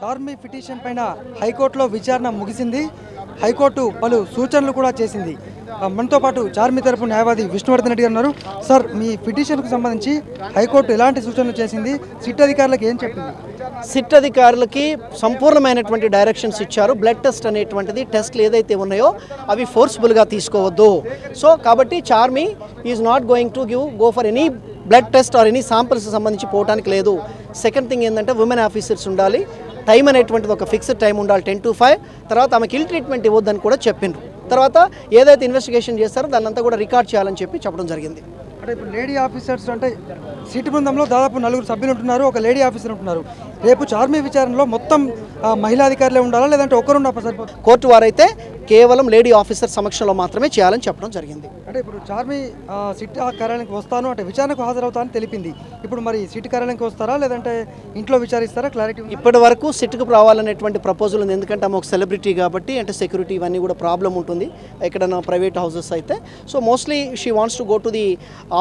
Charmi petition పైన హైకోర్టులో విచారణ ముగిసింది. హైకోర్టు పలు సూచనలు కూడా చేసింది. మనతో పాటు చార్మి తరపు న్యాయవాది విష్ణువర్ధన్ రెడ్డి గారు ఉన్నారు. సార్, మీ పిటిషన్కు సంబంధించి హైకోర్టు ఎలాంటి సూచనలు చేసింది? సిట్ అధికారులకు ఏం చెప్పింది? సిట్ అధికారులకి సంపూర్ణమైనటువంటి డైరెక్షన్స్ ఇచ్చారు. బ్లడ్ టెస్ట్ అనేటువంటిది టెస్ట్లు ఏదైతే ఉన్నాయో అవి ఫోర్స్ఫుల్గా తీసుకోవద్దు. సో కాబట్టి Charmi is not going to go for any blood test or any samples సంబంధించి పోవడానికి లేదు. సెకండ్ థింగ్ ఏంటంటే ఉమెన్ ఆఫీసర్స్ ఉండాలి. టైం అనేటువంటిది ఒక ఫిక్స్డ్ టైం ఉండాలి, 10 to 5. తర్వాత ఆమెకి ఇల్ ట్రీట్మెంట్ ఇవ్వద్దని కూడా చెప్పిండ్రు. తర్వాత ఏదైతే ఇన్వెస్టిగేషన్ చేస్తారో దాన్నంతా కూడా రికార్డ్ చేయాలని చెప్పడం జరిగింది. అంటే ఇప్పుడు లేడీ ఆఫీసర్స్ అంటే సిట్ బృందంలో దాదాపు 4 సభ్యులు ఉంటున్నారు, ఒక లేడీ ఆఫీసర్ ఉంటున్నారు. రేపు చార్మి విచారణలో మొత్తం మహిళా అధికారులే ఉండాలా, లేదంటే ఒకరున్నా సరిపోతుంది? కోర్టు వారైతే కేవలం లేడీ ఆఫీసర్ సమక్షంలో మాత్రమే చేయాలని చెప్పడం జరిగింది. అంటే ఇప్పుడు చార్మి సిట్ కార్యాలయానికి వస్తాను అంటే విచారణకు హాజరవుతానని తెలిపింది. ఇప్పుడు మరి సిట్ కార్యాలయానికి వస్తారా, లేదంటే ఇంట్లో విచారిస్తారా? క్లారిటీ ఇప్పటి వరకు సిట్కు రావాలనేటువంటి ప్రపోజల్ ఉంది. ఎందుకంటే ఆమె ఒక సెలబ్రిటీ కాబట్టి, అంటే సెక్యూరిటీ ఇవన్నీ కూడా ప్రాబ్లం ఉంటుంది ఎక్కడైనా ప్రైవేట్ హౌసెస్ అయితే. So mostly she wants to go to the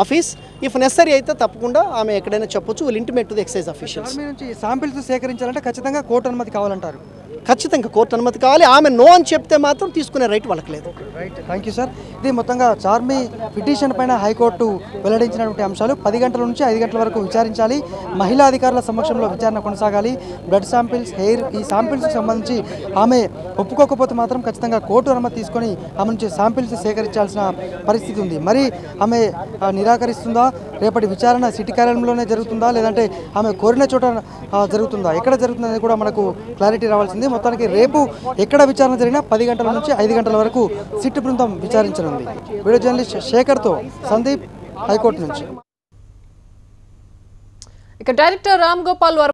office. If necessary అయితే తప్పకుండా ఆమె ఎక్కడైనా చెప్పొచ్చు. Will intimate to the excise officials. Charmi నుంచి శాంపిల్స్ సేకరించాలంటే ఖచ్చితంగా కోర్టు అనుమతి కావాలంటారు. ఖచ్చితంగా కోర్టు అనుమతి కావాలి. ఆమె నో అని చెప్తే మాత్రం తీసుకునే రైట్ వాళ్ళకి లేదు. Right, thank you sir. ఇది మొత్తంగా చార్మి పిటిషన్ పైన హైకోర్టు వెల్లడించినటువంటి అంశాలు. 10 గంటల నుంచి 5 గంటల వరకు విచారించాలి. మహిళా అధికారుల సమక్షంలో విచారణ కొనసాగాలి. బ్లడ్ శాంపిల్స్, హెయిర్, ఈ శాంపిల్స్కి సంబంధించి ఆమె ఒప్పుకోకపోతే మాత్రం ఖచ్చితంగా కోర్టు అనుమతి తీసుకొని ఆమె నుంచి శాంపిల్స్ సేకరించాల్సిన పరిస్థితి ఉంది. మరి ఆమె నిరాకరిస్తుందా? రేపటి విచారణ సిటీ కార్యాలయంలోనే జరుగుతుందా, లేదంటే ఆమె కోరిన చోట జరుగుతుందా? ఎక్కడ జరుగుతుందనేది కూడా మనకు క్లారిటీ రావాల్సింది. మొత్తానికి రేపు ఎక్కడ విచారణ జరిగినా 10 గంటల నుంచి 5 గంటల వరకు సిట్ బృందం విచారించనుంది. వీడియో జర్నలిస్ట్ శేఖర్తో సందీప్, హైకోర్టు నుంచి. ఇక డైరెక్టర్ రామ్ గోపాల్